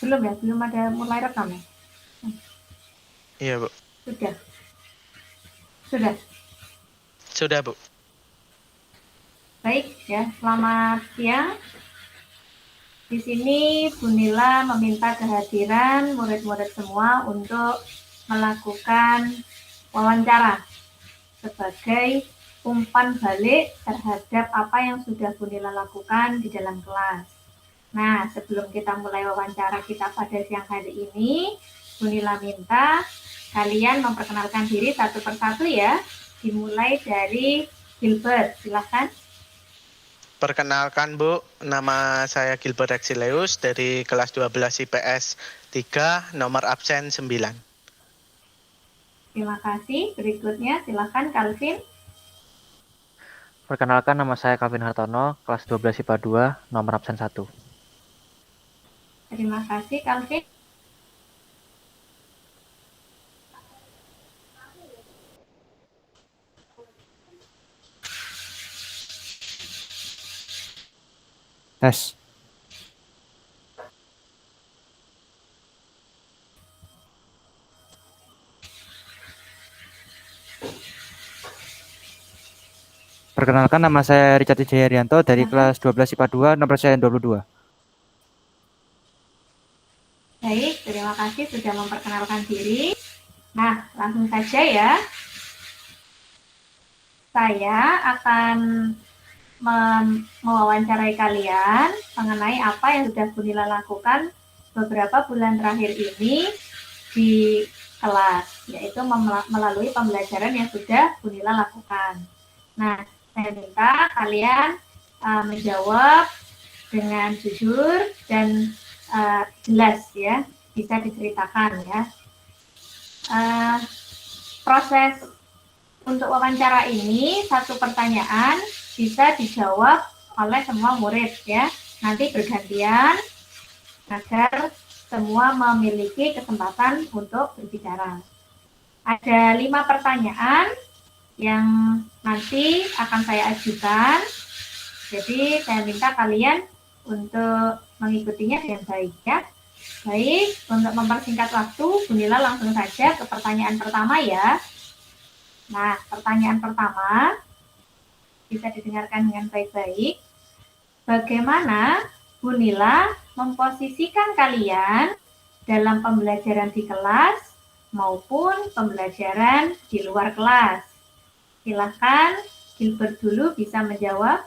Belum ya? Belum ada mulai rekam ya? Iya, Bu. Sudah. Sudah. Sudah, Bu. Baik ya, selamat siang. Di sini Bu Nila meminta kehadiran murid-murid semua untuk melakukan wawancara sebagai umpan balik terhadap apa yang sudah Bu Nila lakukan di dalam kelas. Nah, sebelum kita mulai wawancara kita pada siang hari ini, Bu Nila minta kalian memperkenalkan diri satu persatu ya. Dimulai dari Gilbert, silahkan. Perkenalkan, Bu, nama saya Gilbert Exileus dari kelas 12 IPS 3, nomor absen 9. Terima kasih. Berikutnya silahkan Calvin. Perkenalkan, nama saya Calvin Hartono, kelas 12 IPA 2, nomor absen 1. Terima kasih Calvin. Tes. Perkenalkan, nama saya Richard Wijayarianto dari kelas 12 IPA 2, nomor saya 22. Baik, terima kasih sudah memperkenalkan diri. Nah, langsung saja ya. Saya akan mewawancarai kalian mengenai apa yang sudah Bu Nila lakukan beberapa bulan terakhir ini di kelas, yaitu melalui pembelajaran yang sudah Bu Nila lakukan. Nah, saya minta kalian menjawab dengan jujur dan jelas ya, bisa diceritakan ya. Proses untuk wawancara ini satu pertanyaan bisa dijawab oleh semua murid ya. Nanti bergantian agar semua memiliki kesempatan untuk berbicara. Ada 5 pertanyaan yang nanti akan saya ajukan. Jadi saya minta kalian untuk mengikutinya dengan baik ya. Baik, untuk mempersingkat waktu, Bu Nila langsung saja ke pertanyaan pertama ya. Nah, pertanyaan pertama bisa didengarkan dengan baik-baik. Bagaimana Bu Nila memposisikan kalian dalam pembelajaran di kelas maupun pembelajaran di luar kelas? Silahkan Gilbert dulu bisa menjawab.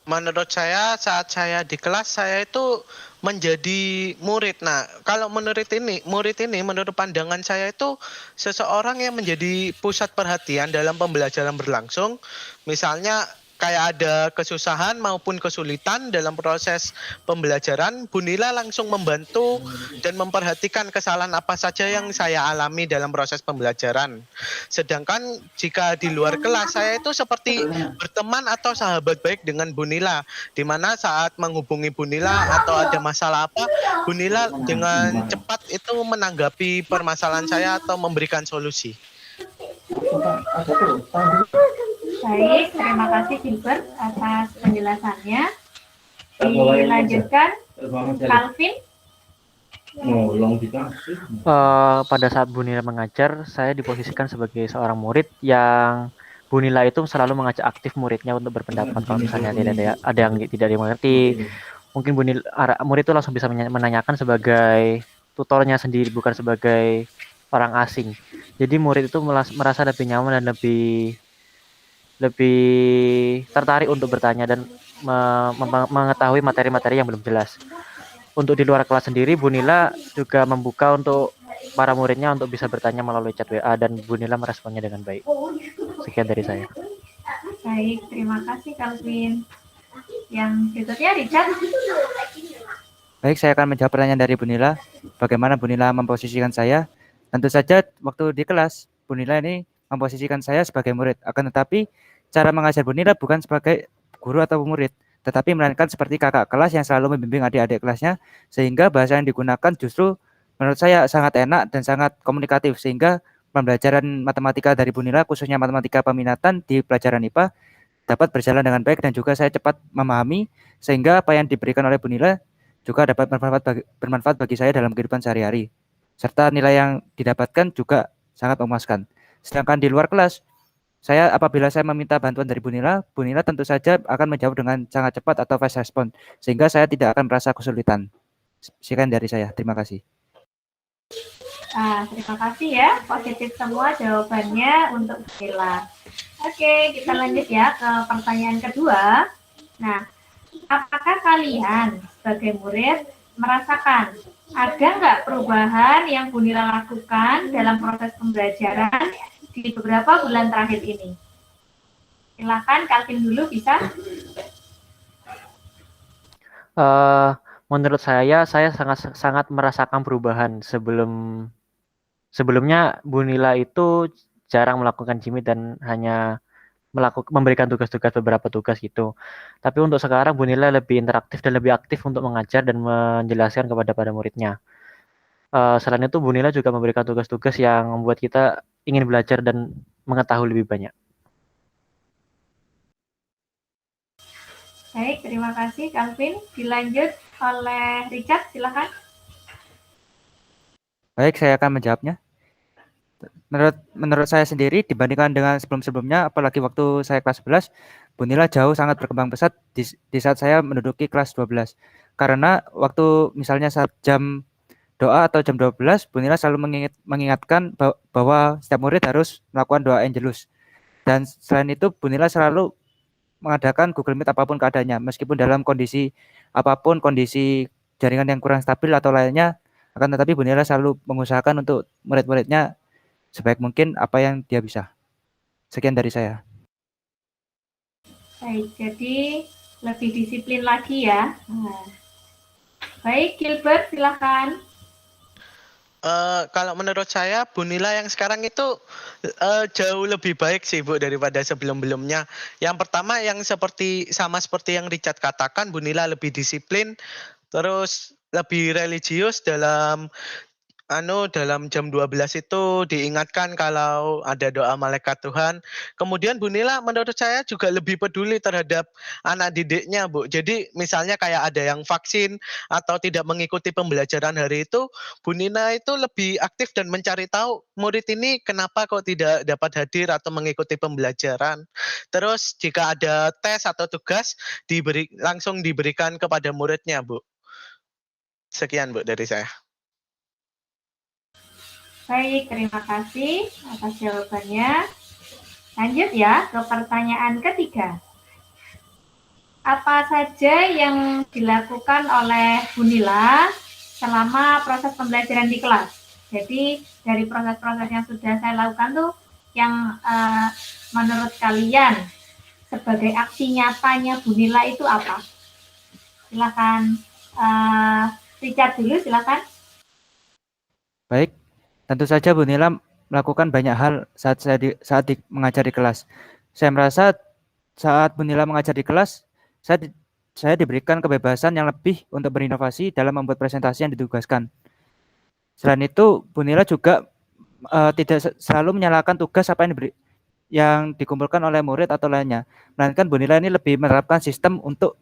Menurut saya saat saya di kelas saya itu menjadi murid. Nah, kalau murid ini menurut pandangan saya itu seseorang yang menjadi pusat perhatian dalam pembelajaran berlangsung. Misalnya kayak ada kesusahan maupun kesulitan dalam proses pembelajaran, Bu Nila langsung membantu dan memperhatikan kesalahan apa saja yang saya alami dalam proses pembelajaran. Sedangkan jika di luar kelas, saya itu seperti berteman atau sahabat baik dengan Bu Nila, di mana saat menghubungi Bu Nila atau ada masalah apa, Bu Nila dengan cepat itu menanggapi permasalahan saya atau memberikan solusi. Baik, terima kasih Gilbert atas penjelasannya. Dilanjutkan, Calvin. Pada saat Bu Nila mengajar, saya diposisikan sebagai seorang murid yang Bu Nila itu selalu mengajak aktif muridnya untuk berpendapat. Kalau misalnya tidak ada yang tidak dimengerti, mungkin murid itu langsung bisa menanyakan sebagai tutornya sendiri, bukan sebagai orang asing. Jadi murid itu merasa lebih nyaman dan lebih tertarik untuk bertanya dan mengetahui materi-materi yang belum jelas. Untuk di luar kelas sendiri, Bu Nila juga membuka untuk para muridnya untuk bisa bertanya melalui chat WA dan Bu Nila meresponnya dengan baik. Sekian dari saya. Baik, terima kasih Calvin. Yang berikutnya Richard. Baik, saya akan menjawab pertanyaan dari Bu Nila. Bagaimana Bu Nila memposisikan saya? Tentu saja waktu di kelas, Bu Nila ini memposisikan saya sebagai murid. Akan tetapi cara mengajar Bu Nila bukan sebagai guru atau murid, tetapi melainkan seperti kakak kelas yang selalu membimbing adik-adik kelasnya, sehingga bahasa yang digunakan justru menurut saya sangat enak dan sangat komunikatif, sehingga pembelajaran matematika dari Bu Nila, khususnya matematika peminatan di pelajaran IPA, dapat berjalan dengan baik dan juga saya cepat memahami, sehingga apa yang diberikan oleh Bu Nila juga dapat bermanfaat bagi saya dalam kehidupan sehari-hari. Serta nilai yang didapatkan juga sangat memuaskan. Sedangkan di luar kelas, apabila saya meminta bantuan dari Bu Nila tentu saja akan menjawab dengan sangat cepat atau fast response, sehingga saya tidak akan merasa kesulitan. Sekian dari saya. Terima kasih. Terima kasih ya, positif semua jawabannya untuk Bella. Oke, kita lanjut ya ke pertanyaan kedua. Nah, apakah kalian sebagai murid merasakan ada nggak perubahan yang Bu Nila lakukan dalam proses pembelajaran di beberapa bulan terakhir ini? Silakan Calvin dulu bisa. Menurut saya sangat merasakan perubahan. Sebelumnya Bu Nila itu jarang melakukan jimit dan hanya memberikan tugas-tugas, beberapa tugas gitu. Tapi untuk sekarang Bu Nila lebih interaktif dan lebih aktif untuk mengajar dan menjelaskan kepada para muridnya. Selain itu Bu Nila juga memberikan tugas-tugas yang membuat kita ingin belajar dan mengetahui lebih banyak. Baik, terima kasih Calvin. Dilanjut oleh Richard, silakan. Baik, saya akan menjawabnya. Menurut saya sendiri dibandingkan dengan sebelum-sebelumnya, apalagi waktu saya kelas 11, Bu Nila jauh sangat berkembang pesat di saat saya menduduki kelas 12. Karena waktu misalnya saat jam doa atau jam 12, Bu Nila selalu mengingatkan bahwa setiap murid harus melakukan doa Angelus. Dan selain itu, Bu Nila selalu mengadakan Google Meet apapun keadaannya, meskipun dalam kondisi apapun, kondisi jaringan yang kurang stabil atau lainnya, akan tetapi Bu Nila selalu mengusahakan untuk murid-muridnya sebaik mungkin apa yang dia bisa. Sekian dari saya. Baik, jadi lebih disiplin lagi ya. Baik, Gilbert, silakan. Kalau menurut saya Bu Nila yang sekarang itu jauh lebih baik sih Bu daripada sebelum-belumnya. Yang pertama yang sama seperti yang Richard katakan, Bu Nila lebih disiplin, terus lebih religius dalam jam 12 itu diingatkan kalau ada doa malaikat Tuhan. Kemudian Bu Nila menurut saya juga lebih peduli terhadap anak didiknya, Bu. Jadi misalnya kayak ada yang vaksin atau tidak mengikuti pembelajaran hari itu, Bu Nila itu lebih aktif dan mencari tahu murid ini kenapa kok tidak dapat hadir atau mengikuti pembelajaran. Terus jika ada tes atau tugas langsung diberikan kepada muridnya, Bu. Sekian Bu dari saya. Baik, terima kasih atas jawabannya. Lanjut ya ke pertanyaan ketiga. Apa saja yang dilakukan oleh Bu Nila selama proses pembelajaran di kelas? Jadi dari proses-proses yang sudah saya lakukan tuh yang menurut kalian sebagai aksi nyatanya Bu Nila itu apa? Silakan Richard dulu, silakan. Baik, tentu saja Bu Nila melakukan banyak hal saat mengajar di kelas. Saya merasa saat Bu Nila mengajar di kelas, saya diberikan kebebasan yang lebih untuk berinovasi dalam membuat presentasi yang ditugaskan. Selain itu, Bu Nila juga tidak selalu menyalahkan tugas apa yang dikumpulkan oleh murid atau lainnya. Melainkan Bu Nila ini lebih menerapkan sistem untuk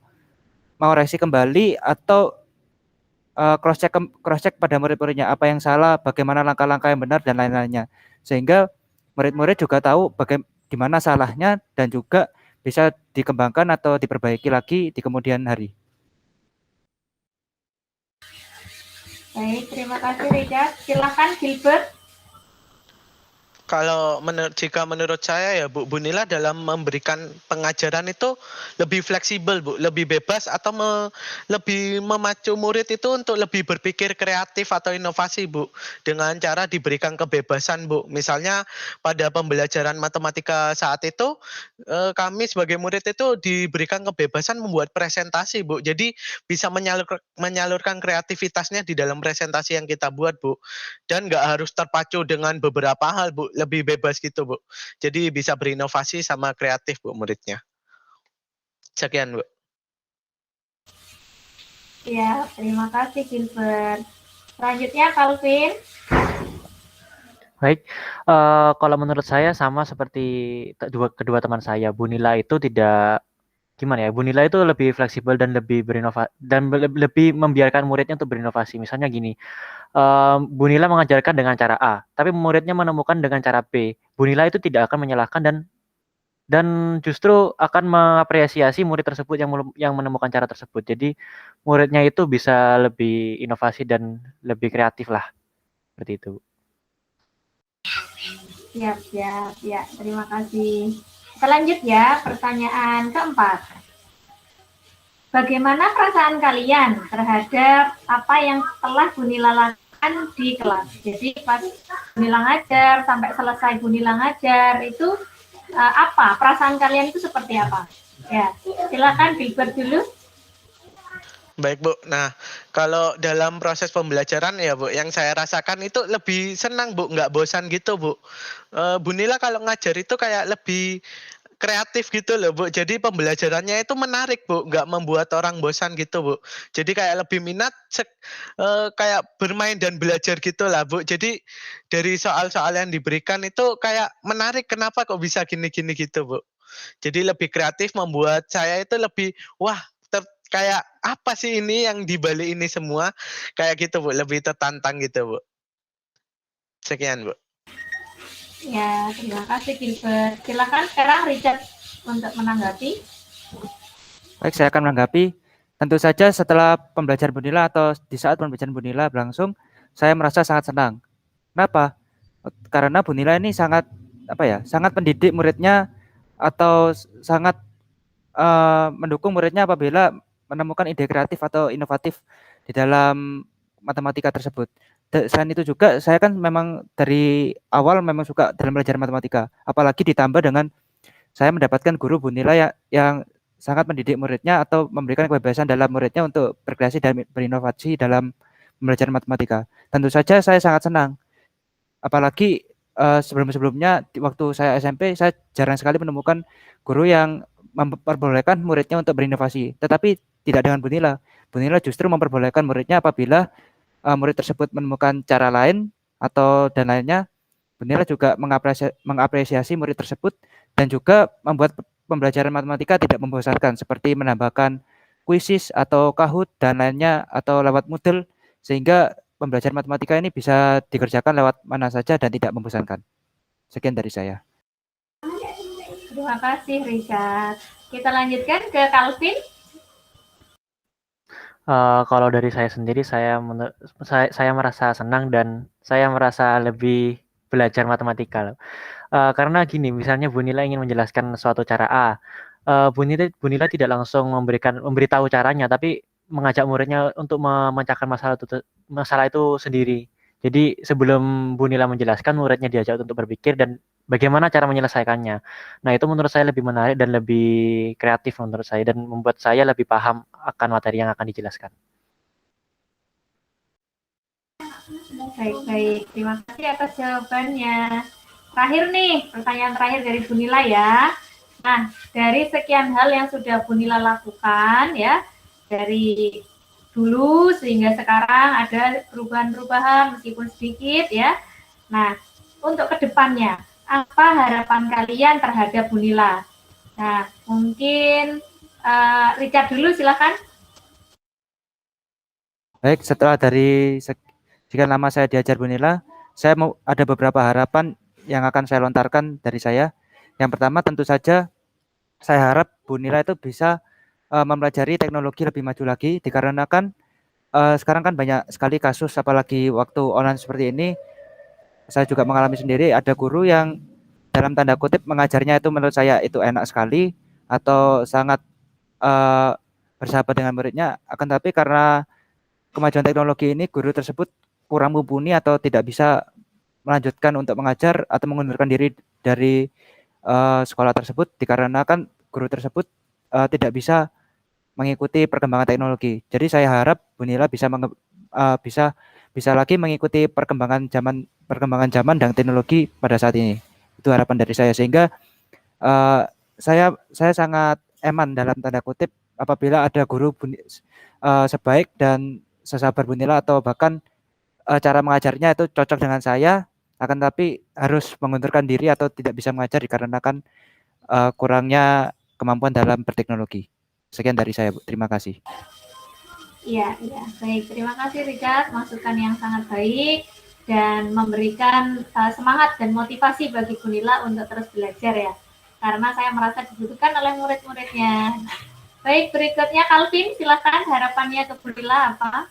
mengoreksi kembali atau cross check pada murid-muridnya apa yang salah, bagaimana langkah-langkah yang benar dan lain-lainnya. Sehingga murid-murid juga tahu bagaimana salahnya dan juga bisa dikembangkan atau diperbaiki lagi di kemudian hari. Baik, terima kasih Richard. Silakan Gilbert. Jika menurut saya ya Bu Nila dalam memberikan pengajaran itu lebih fleksibel Bu, lebih bebas atau lebih memacu murid itu untuk lebih berpikir kreatif atau inovasi Bu, dengan cara diberikan kebebasan Bu. Misalnya pada pembelajaran matematika saat itu kami sebagai murid itu diberikan kebebasan membuat presentasi Bu, jadi bisa menyalurkan kreativitasnya di dalam presentasi yang kita buat Bu, dan nggak harus terpacu dengan beberapa hal Bu, lebih bebas gitu Bu. Jadi bisa berinovasi sama kreatif Bu muridnya. Sekian Bu. Ya, terima kasih Gilbert. Selanjutnya Calvin. Baik, kalau menurut saya sama seperti kedua teman saya, Bu Nila itu tidak gimana ya, Bu Nila itu lebih fleksibel dan lebih lebih membiarkan muridnya untuk berinovasi. Misalnya gini, Bu Nila mengajarkan dengan cara A, tapi muridnya menemukan dengan cara B. Bu Nila itu tidak akan menyalahkan dan justru akan mengapresiasi murid tersebut yang menemukan cara tersebut. Jadi muridnya itu bisa lebih inovasi dan lebih kreatif lah, seperti itu. Siap, siap. Ya, terima kasih. Kita lanjut ya, pertanyaan keempat. Bagaimana perasaan kalian terhadap apa yang telah Bu Nila lakukan di kelas? Jadi pas Bu Nila ngajar, sampai selesai Bu Nila ngajar, itu apa? Perasaan kalian itu seperti apa? Ya, silakan Gilbert dulu. Baik Bu, nah kalau dalam proses pembelajaran ya Bu, yang saya rasakan itu lebih senang Bu, nggak bosan gitu Bu. Bu Nila kalau ngajar itu kayak lebih kreatif gitu loh Bu, jadi pembelajarannya itu menarik Bu, nggak membuat orang bosan gitu Bu. Jadi kayak lebih minat, kayak bermain dan belajar gitu lah Bu. Jadi dari soal-soal yang diberikan itu kayak menarik, kenapa kok bisa gini-gini gitu Bu. Jadi lebih kreatif membuat saya itu lebih, wah kayak apa sih ini yang dibalik ini semua, kayak gitu Bu, lebih tertantang gitu Bu. Sekian Bu. Ya, terima kasih Gilbert. Silakan sekarang Richard untuk menanggapi. Baik, saya akan menanggapi. Tentu saja setelah pembelajaran Bu Nila atau di saat pembelajaran Bu Nila berlangsung, saya merasa sangat senang. Kenapa? Karena Bu Nila ini sangat sangat mendidik muridnya atau sangat mendukung muridnya apabila menemukan ide kreatif atau inovatif di dalam matematika tersebut. Selain itu juga saya kan memang dari awal memang suka dalam belajar matematika, apalagi ditambah dengan saya mendapatkan guru Bu Nila yang sangat mendidik muridnya atau memberikan kebebasan dalam muridnya untuk berkreasi dan berinovasi dalam belajar matematika. Tentu saja saya sangat senang. Apalagi sebelum-sebelumnya waktu saya SMP saya jarang sekali menemukan guru yang memperbolehkan muridnya untuk berinovasi. Tetapi tidak dengan Bu Nila. Bu Nila justru memperbolehkan muridnya apabila murid tersebut menemukan cara lain atau dan lainnya. Bu Nila juga mengapresiasi murid tersebut dan juga membuat pembelajaran matematika tidak membosankan seperti menambahkan kuisis atau Kahoot dan lainnya atau lewat Moodle sehingga pembelajaran matematika ini bisa dikerjakan lewat mana saja dan tidak membosankan. Sekian dari saya. Terima kasih Richard. Kita lanjutkan ke Calvin. Kalau dari saya sendiri, saya merasa senang dan saya merasa lebih belajar matematika. Karena gini, misalnya Bu Nila ingin menjelaskan suatu cara A, Bu Nila tidak langsung memberitahu caranya, tapi mengajak muridnya untuk memecahkan masalah itu sendiri. Jadi sebelum Bu Nila menjelaskan, muridnya diajak untuk berpikir dan bagaimana cara menyelesaikannya. Nah, itu menurut saya lebih menarik dan lebih kreatif menurut saya dan membuat saya lebih paham akan materi yang akan dijelaskan. Baik-baik, terima kasih atas jawabannya. Terakhir nih, pertanyaan terakhir dari Bu Nila ya. Nah, dari sekian hal yang sudah Bu Nila lakukan ya, dari dulu sehingga sekarang ada perubahan-perubahan meskipun sedikit ya. Nah, untuk kedepannya, apa harapan kalian terhadap Bu Nila? Nah, mungkin Richard dulu silakan. Baik, setelah dari sekian lama saya diajar Bu Nila, saya mau ada beberapa harapan yang akan saya lontarkan dari saya. Yang pertama tentu saja saya harap Bu Nila itu bisa mempelajari teknologi lebih maju lagi dikarenakan sekarang kan banyak sekali kasus apalagi waktu online seperti ini. Saya juga mengalami sendiri ada guru yang dalam tanda kutip mengajarnya itu menurut saya itu enak sekali atau sangat bersahabat dengan muridnya, akan tapi karena kemajuan teknologi ini guru tersebut kurang mumpuni atau tidak bisa melanjutkan untuk mengajar atau mengundurkan diri dari sekolah tersebut dikarenakan guru tersebut tidak bisa mengikuti perkembangan teknologi. Jadi saya harap Bu Nila bisa lagi mengikuti perkembangan zaman dan teknologi pada saat ini. Itu harapan dari saya sehingga saya sangat eman dalam tanda kutip apabila ada guru sebaik dan sesabar Bu Nila atau bahkan cara mengajarnya itu cocok dengan saya, akan tapi harus mengundurkan diri atau tidak bisa mengajar dikarenakan kurangnya kemampuan dalam berteknologi. Sekian dari saya, Bu. Terima kasih. Iya, iya. Baik, terima kasih Richard. Masukan yang sangat baik dan memberikan semangat dan motivasi bagi Bu Nila untuk terus belajar ya. Karena saya merasa dibutuhkan oleh murid-muridnya. Nah, baik, berikutnya Calvin, silakan harapannya ke Bu Nila apa?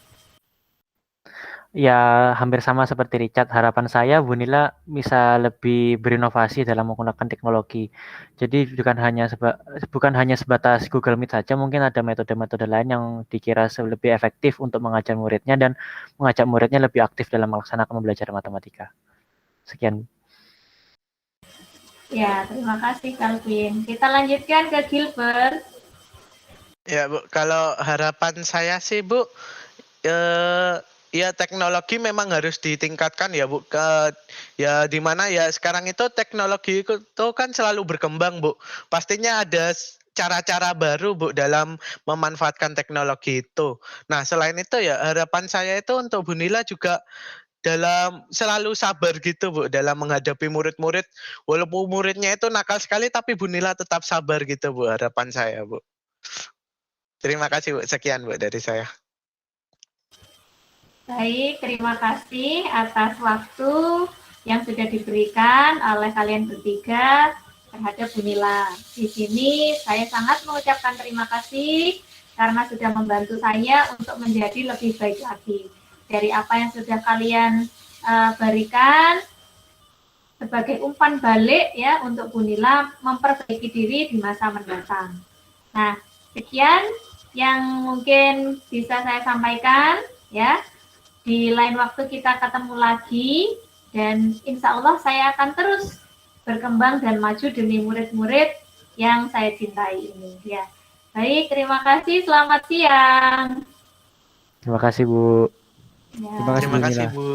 Ya, hampir sama seperti Richard. Harapan saya Bu Nila bisa lebih berinovasi dalam menggunakan teknologi. Jadi bukan hanya sebatas Google Meet saja, mungkin ada metode-metode lain yang dikira lebih efektif untuk mengajar muridnya dan mengajak muridnya lebih aktif dalam melaksanakan belajar matematika. Sekian. Ya, terima kasih Calvin. Kita lanjutkan ke Gilbert. Ya, Bu, kalau harapan saya sih, Bu, ya teknologi memang harus ditingkatkan ya, Bu. Ya di mana ya sekarang itu teknologi itu kan selalu berkembang, Bu. Pastinya ada cara-cara baru, Bu, dalam memanfaatkan teknologi itu. Nah, selain itu ya harapan saya itu untuk Bu Nila juga dalam selalu sabar gitu, Bu, dalam menghadapi murid-murid. Walaupun muridnya itu nakal sekali tapi Bu Nila tetap sabar gitu, Bu, harapan saya, Bu. Terima kasih, Bu. Sekian, Bu, dari saya. Baik, terima kasih atas waktu yang sudah diberikan oleh kalian bertiga terhadap Bu Nila. Di sini saya sangat mengucapkan terima kasih karena sudah membantu saya untuk menjadi lebih baik lagi. Dari apa yang sudah kalian berikan sebagai umpan balik ya untuk Bu Nila memperbaiki diri di masa mendatang. Nah, sekian yang mungkin bisa saya sampaikan ya. Di lain waktu kita ketemu lagi dan insya Allah saya akan terus berkembang dan maju demi murid-murid yang saya cintai ini ya. Baik, terima kasih. Selamat siang. Terima kasih, Bu. Ya. Terima kasih, Terima Bu kasih, Nila. Bu.